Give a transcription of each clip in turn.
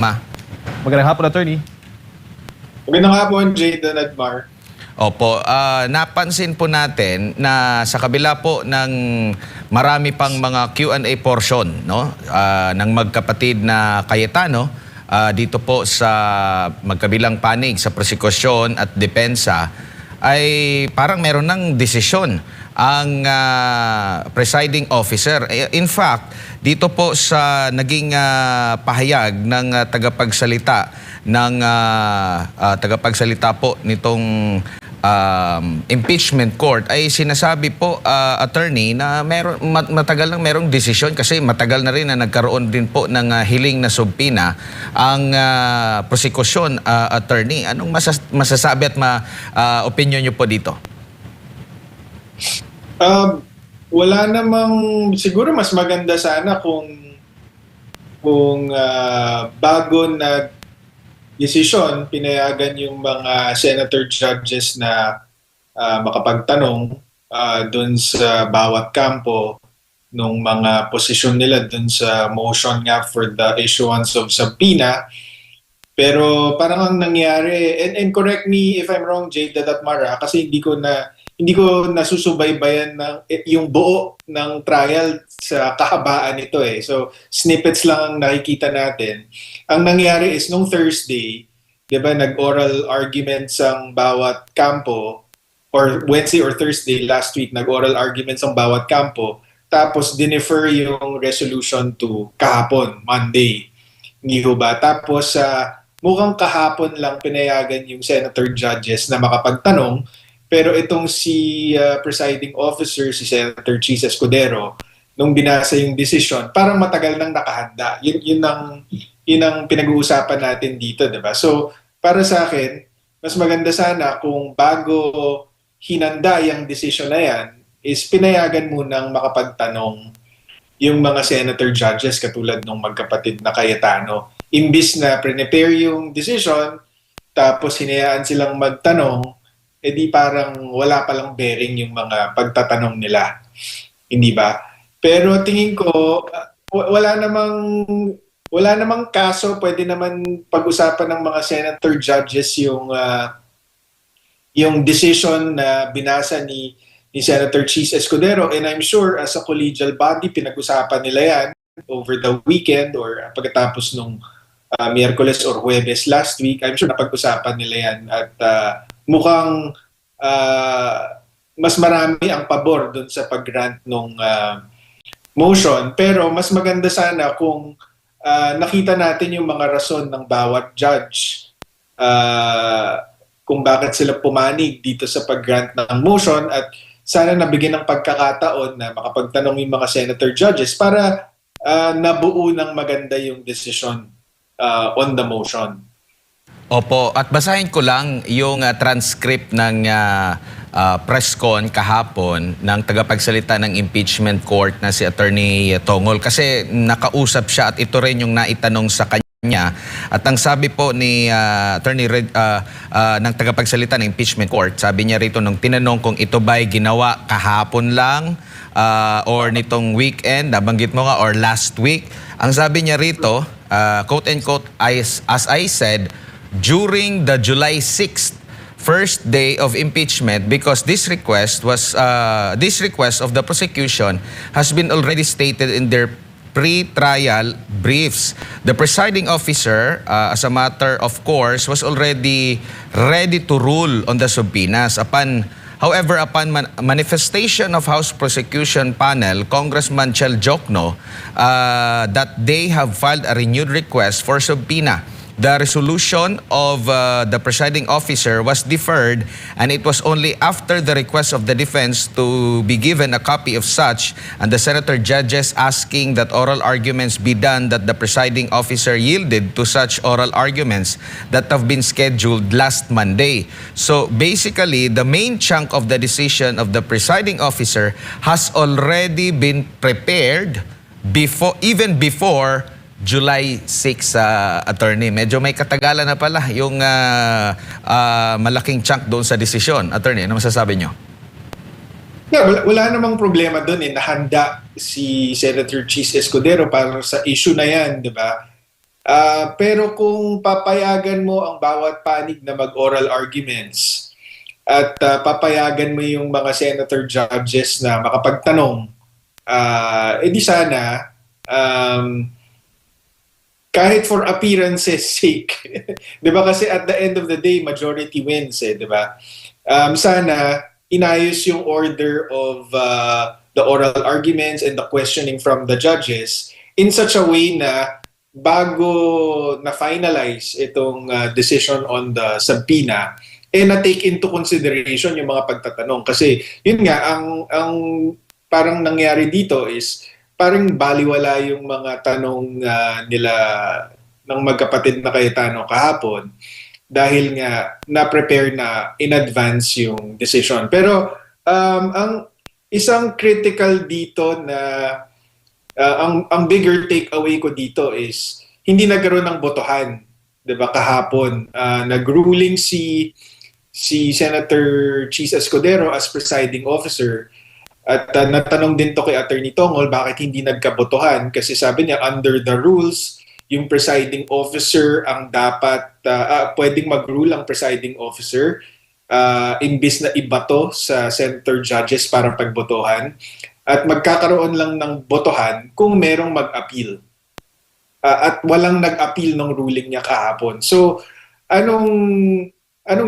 Magandang hapon, attorney. Magandang hapon, Jayden at Mar. Opo, napansin po natin na sa kabila po ng marami pang mga Q&A portion, no, ng magkapatid na Cayetano, dito po sa magkabilang panig sa prosekusyon at depensa, ay parang meron ng desisyon ang presiding officer. In fact, dito po sa naging pahayag ng tagapagsalita po nitong impeachment court ay sinasabi po, attorney, na matagal nang merong desisyon kasi matagal na rin na nagkaroon din po ng hiling na subpina ang prosekusyon, attorney. Anong masasabi at opinion nyo po dito? Wala namang, siguro mas maganda sana kung bago na desisyon, pinayagan yung mga senator judges na makapagtanong dun sa bawat kampo nung mga posisyon nila dun sa motion nga for the issuance of subpoena. Pero parang ang nangyari, and correct me if I'm wrong, Jade at Mara, kasi hindi ko nasusubaybayan ng yung buo ng trial sa kahabaan nito eh. So snippets lang ang nakikita natin. Ang nangyari is nung Thursday, 'di ba, nag-oral arguments ang bawat kampo, or Wednesday or Thursday last week nag-oral arguments ang bawat kampo, tapos dinefer yung resolution to kahapon, Monday. Hindi ho ba? Tapos mukhang kahapon lang pinayagan yung senator judges na makapagtanong. Pero itong si presiding officer, si Senator Chis Escudero, nung binasa yung decision, parang matagal nang nakahanda. Yun ang pinag-uusapan natin dito, diba? So, para sa akin, mas maganda sana kung bago hinanda yung decision na yan, is pinayagan munang makapagtanong yung mga senator judges katulad ng magkapatid na Cayetano. Imbis na prepare yung decision, tapos hinayaan silang magtanong, di parang wala palang bearing yung mga pagtatanong nila. Hindi ba? Pero tingin ko, wala namang kaso, pwede naman pag-usapan ng mga senator judges yung decision na binasa ni Senator Chis Escudero, and I'm sure as a collegial body, pinag-usapan nila yan over the weekend or pagkatapos nung Miyerkules or Huwebes last week. I'm sure napag-usapan nila yan at mukhang mas marami ang pabor dun sa pag-grant ng motion. Pero mas maganda sana kung nakita natin yung mga rason ng bawat judge kung bakit sila pumanig dito sa pag-grant ng motion, at sana nabigyan ng pagkakataon na makapagtanong yung mga senator judges para nabuo ng maganda yung decision on the motion. Opo, at basahin ko lang yung transcript ng press con kahapon ng tagapagsalita ng impeachment court na si Attorney Tongol, kasi nakausap siya at ito rin yung naitanong sa kanya. At ang sabi po ni Attorney ng tagapagsalita ng impeachment court, sabi niya rito nung tinanong kung ito ba'y ginawa kahapon lang or nitong weekend, nabanggit mo nga, or last week. Ang sabi niya rito, quote and quote, as I said, during the July 6th first day of impeachment, because this request of the prosecution has been already stated in their pre-trial briefs. The presiding officer, as a matter of course, was already ready to rule on the subpoenas. However, upon manifestation of House Prosecution Panel, Congressman Chel Jokno, that they have filed a renewed request for subpoena. The resolution of the presiding officer was deferred, and it was only after the request of the defense to be given a copy of such and the senator judges asking that oral arguments be done that the presiding officer yielded to such oral arguments that have been scheduled last Monday. So basically, the main chunk of the decision of the presiding officer has already been prepared even before July 6, attorney. Medyo may katagalan na pala yung malaking chunk doon sa desisyon. Attorney, ano masasabi nyo? Yeah, wala namang problema doon eh. Nahanda si Senator Chis Escudero para sa issue na yan, di ba? Pero kung papayagan mo ang bawat panig na mag-oral arguments at papayagan mo yung mga senator judges na makapagtanong, edi sana kahit for appearances sake, 'di ba kasi at the end of the day majority wins 'di ba? Sana inayos yung order of the oral arguments and the questioning from the judges in such a way na bago na finalize itong decision on the subpoena na take into consideration yung mga pagtatanong kasi yun nga ang parang nangyari dito is parang baliwala yung mga tanong nila ng magkapatid na Cayetano kahapon dahil nga na-prepare na in advance yung decision. Pero ang isang critical dito na ang bigger takeaway ko dito is hindi nagkaroon ng botohan, 'di ba kahapon. Nag-ruling si Senator Cheese Escudero as presiding officer. At natanong din to kay Attorney Tongol bakit hindi nagkabotohan kasi sabi niya under the rules yung presiding officer ang dapat pwedeng mag-rule ang presiding officer imbis na ibato sa senator judges para pagbotohan at magkakaroon lang ng botohan kung merong mag-appeal. At walang nag-appeal ng ruling niya kahapon. So anong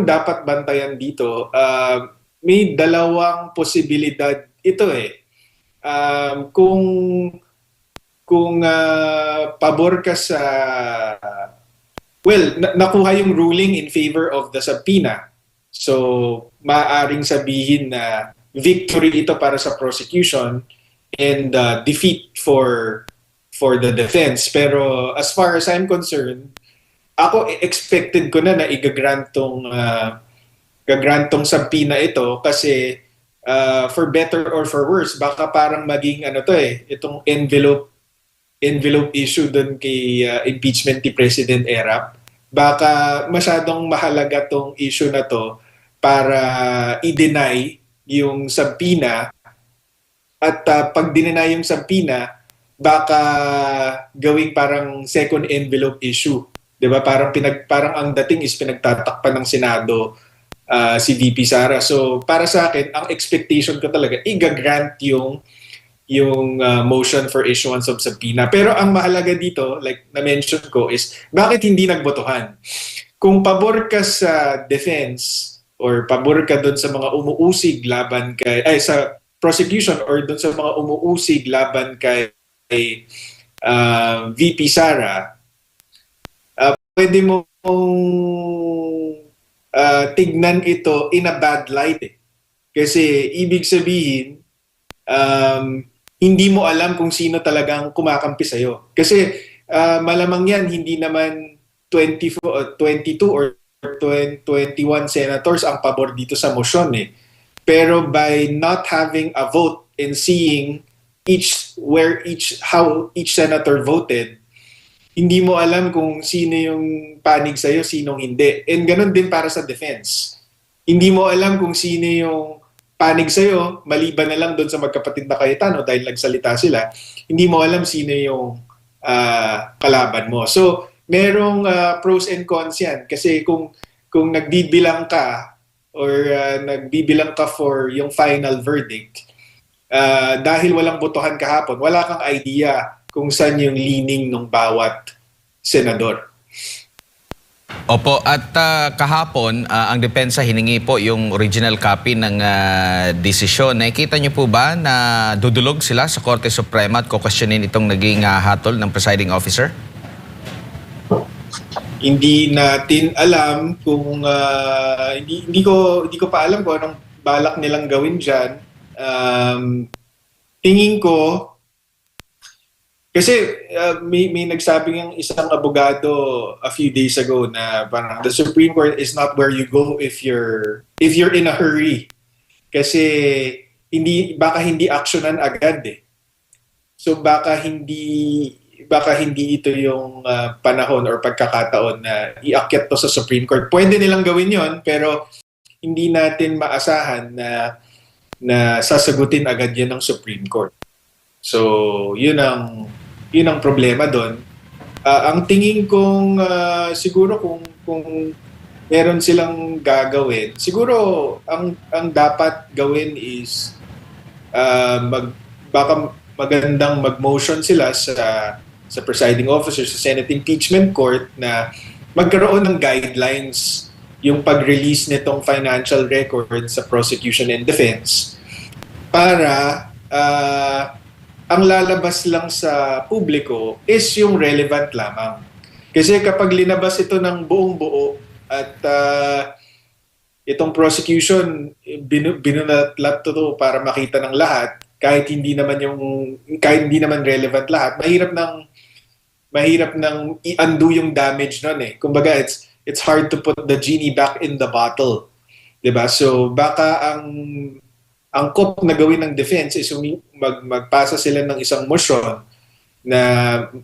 dapat bantayan dito? May dalawang posibilidad ito kung pabor ka sa nakuha yung ruling in favor of the subpoena. So maaaring sabihin na victory ito para sa prosecution and defeat for the defense. Pero as far as I'm concerned, ako expected ko na igagrantong gagrantong subpoena ito kasi for better or for worse, baka parang maging itong envelope issue doon kay impeachment ni President Erap. Baka masyadong mahalaga tong issue na to para i-deny yung subpoena at pag dineny yung subpoena, baka gawing parang second envelope issue. 'Di ba? Parang ang dating is pinagtatakpan ng Senado si VP Sara. So para sa akin, ang expectation ko talaga igagrant yung motion for issuance of subpoena. Pero ang mahalaga dito, like na-mention ko, is bakit hindi nagbotohan? Kung pabor ka sa defense or pabor ka doon sa mga umuusig laban sa prosecution or doon sa mga umuusig laban kay VP Sara, pwede mo tignan ito in a bad light. Kasi ibig sabihin, hindi mo alam kung sino talagang kumakampi sa'yo. Kasi malamang yan, hindi naman 22 or 21 senators ang pabor dito sa motion Pero by not having a vote and seeing how each senator voted, hindi mo alam kung sino yung panig sa'yo, sinong hindi. And ganun din para sa defense. Hindi mo alam kung sino yung panig sa'yo, maliban na lang doon sa magkapatid na Cayetano dahil nagsalita sila, hindi mo alam sino yung kalaban mo. So, merong pros and cons yan. Kasi kung nagbibilang ka or nagbibilang ka for yung final verdict, dahil walang botohan kahapon, wala kang idea kung saan yung leaning ng bawat senador. Opo, at kahapon, ang depensa hiningi po yung original copy ng desisyon. Nakikita niyo po ba na dudulog sila sa Korte Suprema at kukwestiyonin itong naging hatol ng presiding officer? Hindi natin alam kung hindi ko pa alam kung anong balak nilang gawin diyan. Tingin ko kasi may nagsabi ng isang abogado a few days ago na parang the Supreme Court is not where you go if you're in a hurry. Kasi baka hindi aksyonan agad So baka hindi ito yung panahon or pagkakataon na iakyat to sa Supreme Court. Pwede nilang gawin yon pero hindi natin maasahan na sasagutin agad yan ng Supreme Court. So, yun ang problema doon. Ang tingin kong siguro kung meron silang gagawin, siguro ang dapat gawin is baka magandang mag-motion sila sa presiding officer sa Senate Impeachment Court na magkaroon ng guidelines yung pag-release nitong financial record sa prosecution and defense para ang lalabas lang sa publiko is yung relevant lamang. Kasi kapag linabas ito ng buong buo at itong prosecution binulatlat to para makita ng lahat kahit hindi naman relevant lahat, mahirap nang i-undo yung damage nun eh. Kumbaga it's hard to put the genie back in the bottle. 'Di ba? So baka ang angkop na gawin ng defense is magpasa sila ng isang motion na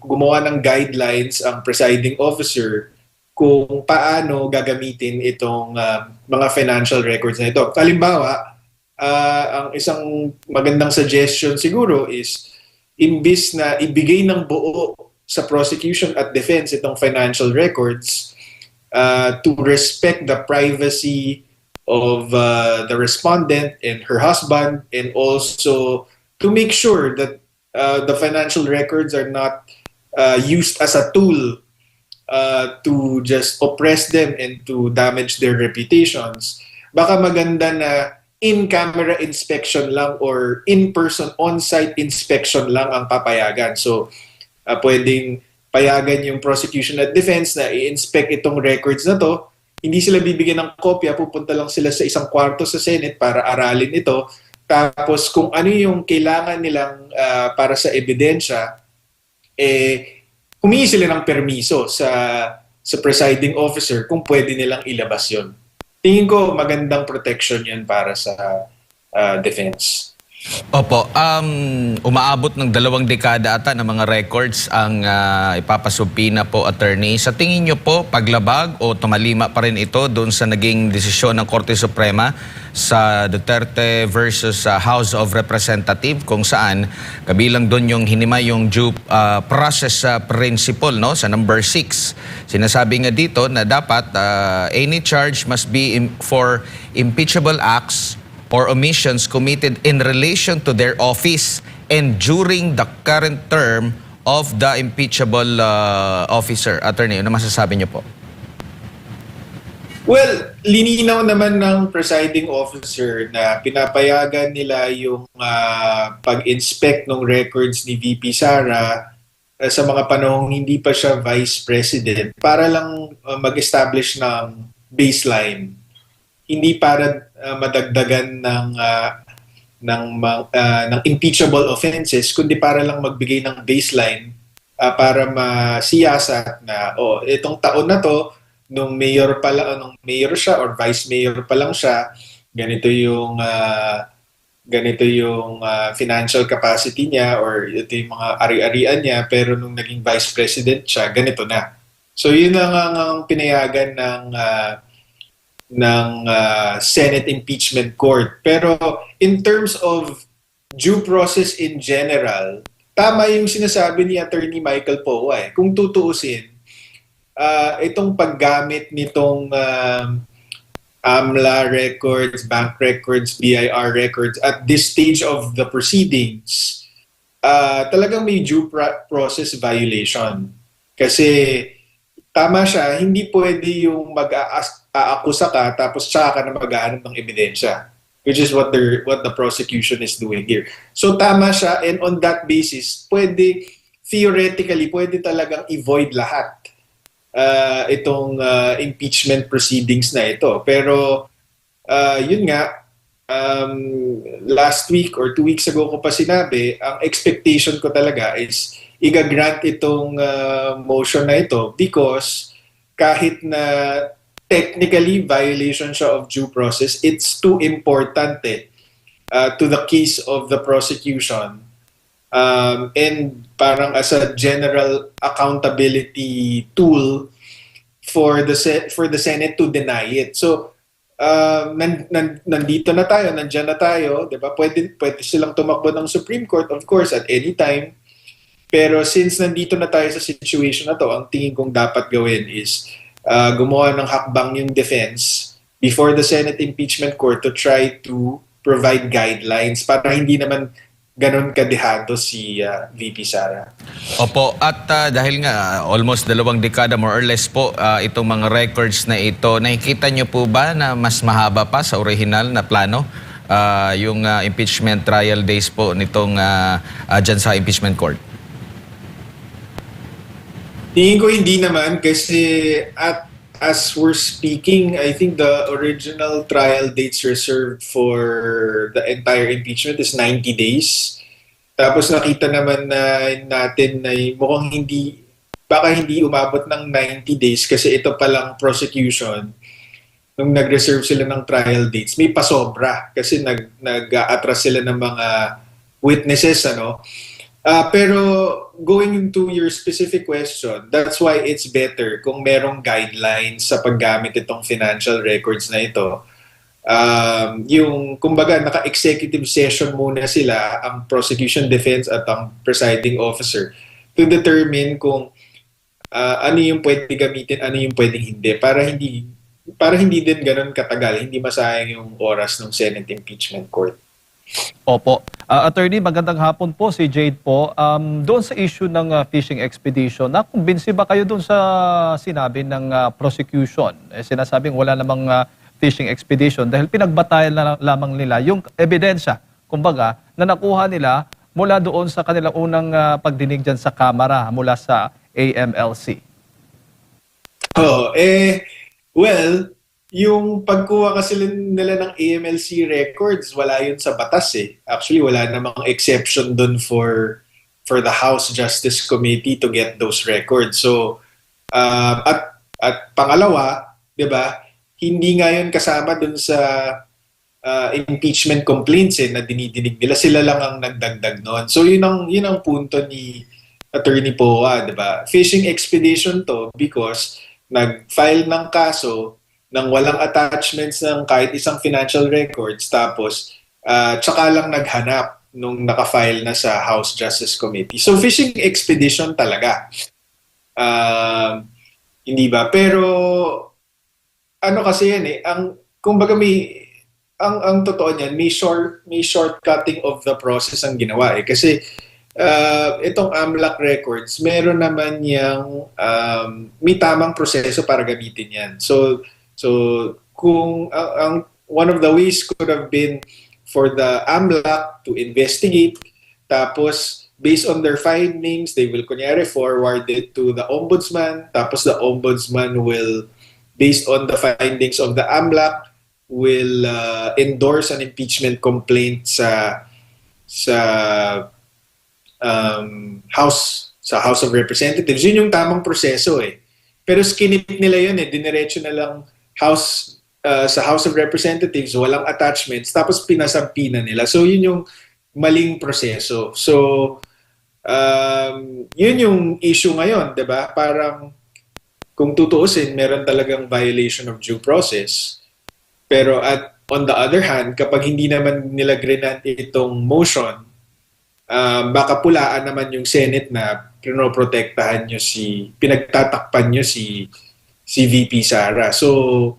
gumawa ng guidelines ang presiding officer kung paano gagamitin itong mga financial records na ito. Halimbawa, ang isang magandang suggestion siguro is imbis na ibigay ng buo sa prosecution at defense itong financial records to respect the privacy of the respondent and her husband, and also to make sure that the financial records are not used as a tool to just oppress them and to damage their reputations. Baka maganda na in-camera inspection lang or in-person on-site inspection lang ang papayagan. So pwedeng payagan yung prosecution at defense na i-inspect itong records na to. Hindi sila bibigyan ng kopya, pupunta lang sila sa isang kwarto sa Senate para aralin ito. Tapos kung ano yung kailangan nilang para sa ebidensya, humingi sila ng permiso sa presiding officer kung pwede nilang ilabas yun. Tingin ko magandang protection yan para sa defense. Opo, umaabot ng 2 dekada ata ng mga records ang ipapasubpina po, attorney. Sa tingin nyo po, paglabag o tumalima pa rin ito doon sa naging desisyon ng Korte Suprema sa Duterte versus House of Representatives, kung saan kabilang doon yung hinimay yung due process principle, no, sa number 6. Sinasabi nga dito na dapat any charge must be for impeachable acts or omissions committed in relation to their office and during the current term of the impeachable officer. Attorney, ano masasabi niyo po? Well, lininaw naman ng presiding officer na pinapayagan nila yung pag-inspect ng records ni VP Sara sa mga panahong hindi pa siya vice president para lang mag-establish ng baseline. Hindi para madagdagan ng impeachable offenses, kundi para lang magbigay ng baseline para masiyasat na itong taon na to nung mayor siya or vice mayor pa lang siya, ganito yung financial capacity niya or ito yung mga ari-arian niya, pero nung naging vice president siya, ganito na. So yun ang pinayagan ng Senate Impeachment Court. Pero in terms of due process in general, tama yung sinasabi ni Attorney Michael Poa. Kung tutuusin, itong paggamit nitong AMLA records, bank records, BIR records at this stage of the proceedings, talagang may due process violation. Kasi tama siya, hindi pwede yung mag-aakusa ka tapos tsaka ka na mag-aanap ng ebidensya, which is what the prosecution is doing here. So tama siya, and on that basis, theoretically, pwede talagang i-void lahat itong impeachment proceedings na ito. Pero yun nga, last week or 2 weeks ago ko pa sinabi, ang expectation ko talaga is i-grant itong motion na ito because kahit na technically violation siya of due process, it's too important to the case of the prosecution and parang as a general accountability tool for the Senate to deny it. So nandito na tayo, nandiyan na tayo, 'di ba? Pwede silang tumakbo ng Supreme Court, of course, at any time. Pero since nandito na tayo sa situation na to, ang tingin kong dapat gawin is gumawa ng hakbang yung defense before the Senate Impeachment Court to try to provide guidelines para hindi naman ganon kadehado si VP Sara. Opo, at dahil nga almost 2 dekada more or less po itong mga records na ito, nakikita nyo po ba na mas mahaba pa sa original na plano yung impeachment trial days po nitong dyan sa impeachment court? Tingin ko hindi naman kasi as we're speaking, I think the original trial dates reserved for the entire impeachment is 90 days. Tapos nakita naman natin na mukhang baka hindi umabot ng 90 days kasi ito palang prosecution, nung nag-reserve sila ng trial dates, may pasobra kasi nag-atras sila ng mga witnesses, ano. Pero going into your specific question, that's why it's better kung merong guidelines sa paggamit itong financial records na ito. Yung kumbaga naka-executive session muna sila, ang prosecution, defense at ang presiding officer, to determine kung ano yung pwede gamitin, ano yung pwedeng hindi, para hindi din ganun katagal, hindi masayang yung oras ng Senate Impeachment Court. Opo. Attorney, magandang hapon po, si Jade po. Doon sa issue ng fishing expedition, nakumbinsi ba kayo doon sa sinabi ng prosecution? Sinasabing wala namang fishing expedition dahil pinagbatayan na lamang nila yung ebidensya, kumbaga, na nakuha nila mula doon sa kanilang unang pagdinig dyan sa Kamara mula sa AMLC. Well, yung pagkuha kasi nila ng AMLC records, wala yun sa batas eh. Actually, wala namang exception dun for the House Justice Committee to get those records. So, at pangalawa, 'di ba? Hindi nga yun kasama dun sa impeachment complaints na dinidinig nila. Sila lang ang nagdagdag noon. So, yun ang punto ni Attorney Poa, 'di ba? Fishing expedition to because nag-file ng kaso nang walang attachments ng kahit isang financial records, tapos tsaka lang naghanap nung nakafile na sa House Justice Committee. So fishing expedition talaga. Hindi ba? Pero ano kasi yan eh, kumbaga ang totoo niyan, may shortcutting of the process ang ginawa eh. Kasi itong AMLAC records, meron naman yung may tamang proseso para gamitin yan. So kung one of the ways could have been for the AMLAC to investigate, tapos based on their findings, they will kunyari forward it to the Ombudsman, tapos the Ombudsman will, based on the findings of the AMLAC, will endorse an impeachment complaint sa House of Representatives. Yun yung tamang proseso eh. Pero skinip nila yun eh, diniretso na lang sa House of Representatives, walang attachments, tapos pinasampi na nila. So yun yung maling proseso. So yun yung issue ngayon, 'di ba? Parang kung tutuusin, meron talagang violation of due process. Pero on the other hand, kapag hindi naman nila grinant itong motion, baka pulaan naman yung Senate na pinoprotektahan nyo pinagtatakpan nyo si VP Sara. So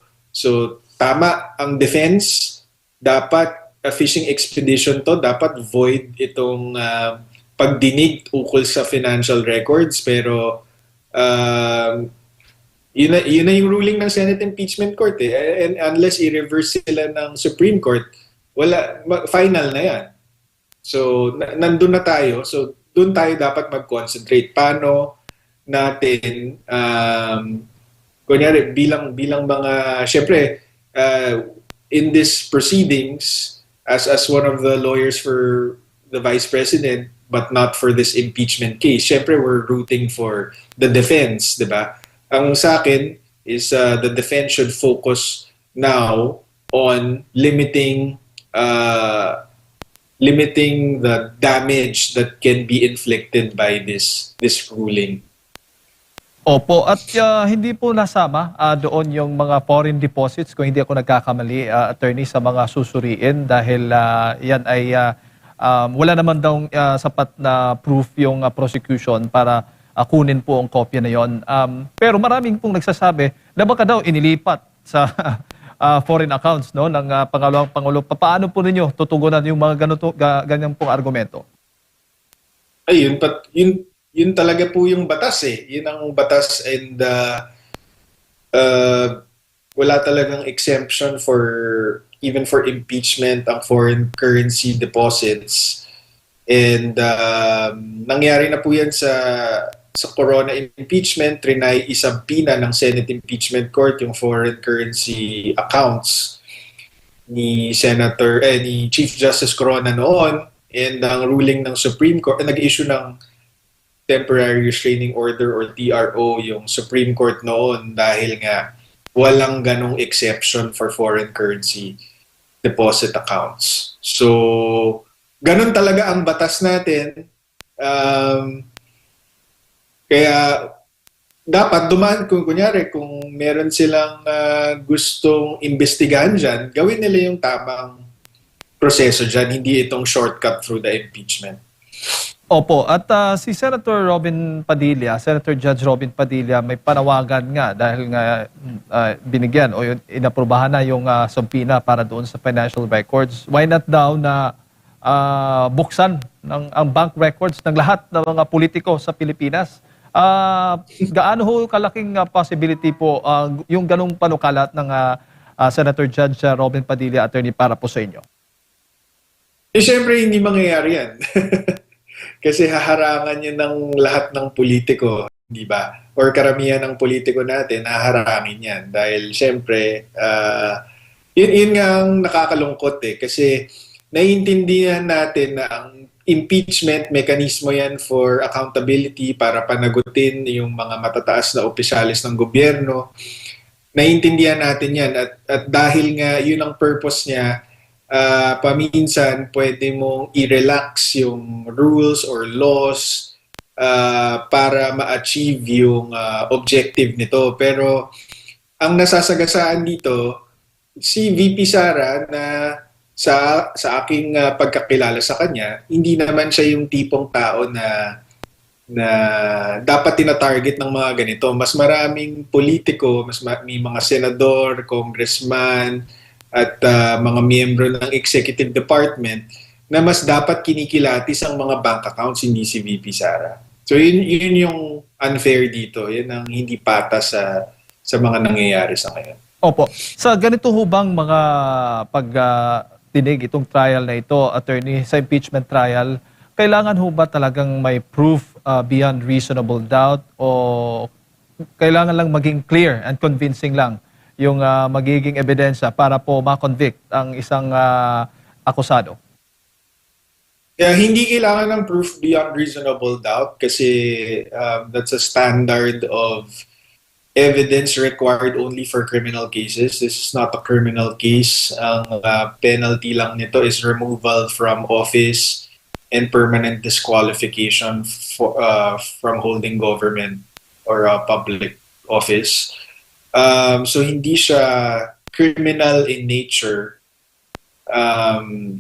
tama ang defense, dapat a fishing expedition to, dapat void itong pagdinig ukol sa financial records, pero yun na yung ruling ng Senate Impeachment Court eh. And unless i-reverse sila ng Supreme Court, final na yan. So nandun na tayo, so doon tayo dapat mag-concentrate. Paano natin kunyari bilang mga syempre in this proceedings as one of the lawyers for the Vice President but not for this impeachment case, syempre we're rooting for the defense, 'di ba? Ang sa akin is the defense should focus now on limiting the damage that can be inflicted by this ruling. Opo, at hindi po nasama doon yung mga foreign deposits, kung hindi ako nagkakamali, attorney, sa mga susuriin dahil yan ay wala naman daw sapat na proof yung prosecution para kunin po ang kopya na yon. Pero maraming pong nagsasabi na baka daw inilipat sa foreign accounts no ng pangalawang pangulo. Paano po ninyo tutugunan yung mga ganyan pong argumento? Ay, yun talaga po yung batas eh. Yun ang batas, and wala talagang exemption even for impeachment ang foreign currency deposits. And nangyari na po yan sa Corona impeachment. Trinay isabpina ng Senate Impeachment Court yung foreign currency accounts ni Chief Justice Corona noon, and ang ruling ng Supreme Court, nag-issue ng temporary restraining order or TRO yung Supreme Court noon dahil nga walang ganong exception for foreign currency deposit accounts. So, ganon talaga ang batas natin. Kaya dapat dumaan, kung meron silang gustong imbestigahan dyan, gawin nila yung tamang proseso dyan, hindi itong shortcut through the impeachment. Opo, at si Senator Senator Judge Robin Padilla, may panawagan nga dahil nga binigyan o inaprubahan na yung subpoena para doon sa financial records. Why not daw na buksan ang bank records ng lahat ng mga politiko sa Pilipinas? Gaano ho kalaking possibility po yung ganong panukalat ng Senator Judge Robin Padilla, attorney, para po sa inyo? Siyempre, hindi mangyayari yan. Kasi haharangan niya ng lahat ng politiko, di ba? Or karamihan ng politiko natin, haharangin yan. Dahil siyempre, yun nga ang nakakalungkot eh. Kasi naiintindihan natin na ang impeachment, mekanismo yan for accountability para panagutin yung mga matataas na opisyalis ng gobyerno. Naiintindihan natin yan. At dahil nga yun ang purpose niya, paminsan pwede mong i-relax yung rules or laws para ma-achieve yung objective nito. Pero ang nasasagasaan dito, si VP Sara na sa aking pagkakilala sa kanya, hindi naman siya yung tipong tao na dapat tina-target ng mga ganito. Mas maraming politiko, may mga senador, congressman, at mga miyembro ng executive department na mas dapat kinikilatis ang mga bank accounts, hindi si VP Sara. So yun yung unfair dito. Yun ang hindi patas sa mga nangyayari sa ngayon. Opo. Sa ganito hubang mga pagdinig itong trial na ito, attorney, sa impeachment trial, kailangan ho ba talagang may proof beyond reasonable doubt o kailangan lang maging clear and convincing lang yung magiging ebidensya para po ma-convict ang isang akusado? Hindi kailangan ng proof beyond reasonable doubt kasi that's a standard of evidence required only for criminal cases. This is not a criminal case. Ang penalty lang nito is removal from office and permanent disqualification from holding government or public office. So hindi siya criminal in nature.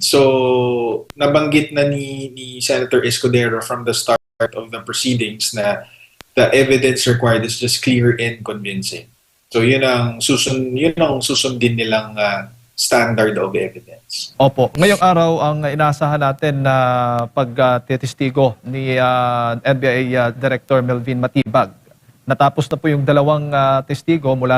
So nabanggit na ni Senator Escudero from the start of the proceedings na the evidence required is just clear and convincing. So yun ang susundin nilang standard of evidence. Opo. Ngayong araw ang inaasahan natin na pagtitistigo ni NBI Director Melvin Matibag. Natapos na po yung dalawang testigo mula